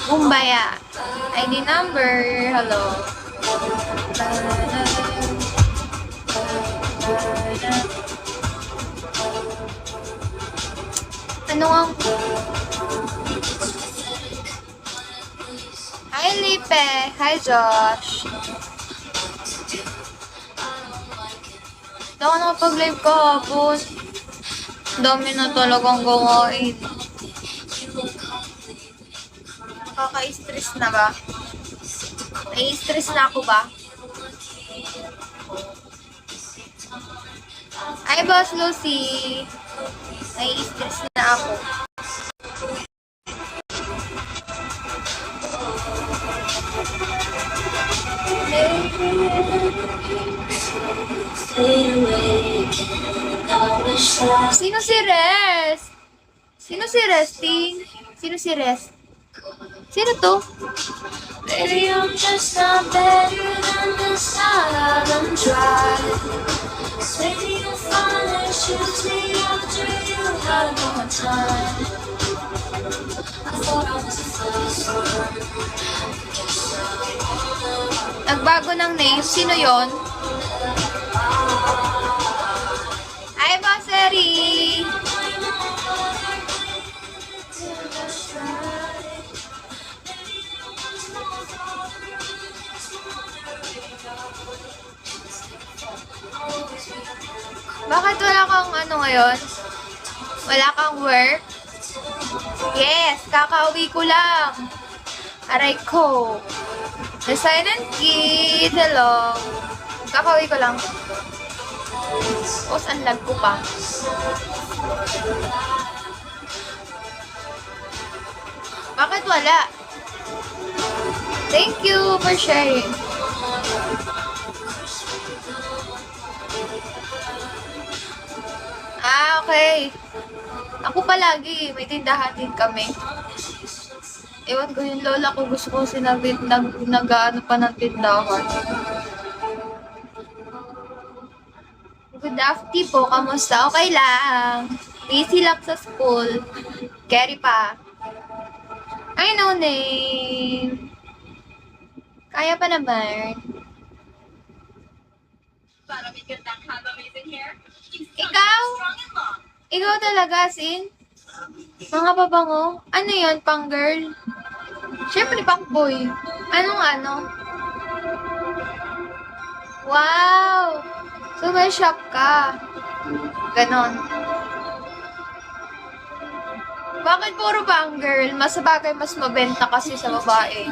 Umbaya. ID number. Hello. Ano ang... Hi, Lipe. Hi, Josh. Hindi ako nakapag-live kahapon. Dami na talagang gawain. Nakaka-stress na ba? Nai-stress na ako ba? Hi, Boss Lucy. Nai-stress na ako. Sino si Rest? Sino si Resting? Sino si Rest? Sino to? Baby, I'm just not better than the side I'm dry. Maybe you'll find that choose me after you had more time. I thought I was a fast one. Nagbago ng name. Sino yon? Hi, Boss Eri! Bakit wala kang ano ngayon? Wala kang work? Yes, kakauwi ko lang. Aray ko. The Silent Kid, hello. Kakauwi ko lang. Tapos ang lag ko pa. Bakit wala? Thank you for sharing. Ah, okay. Ako palagi, may tindahan din kami. Ewan ko yung lola ko, gusto ko sinabit nag-ano pa ng tindahan. Good afternoon po, kamusta? Okay lang. Busy lang sa school. Carry pa. I know name. Kaya pa naman. Ikaw? Ikaw talaga, Sin? Mga babango? Ano yon, pang girl? Siyempre, pang boy. Anong ano? Wow! So, may shop ka. Ganon. Bakit puro pang girl? Mas bagay, mas mabenta kasi sa babae.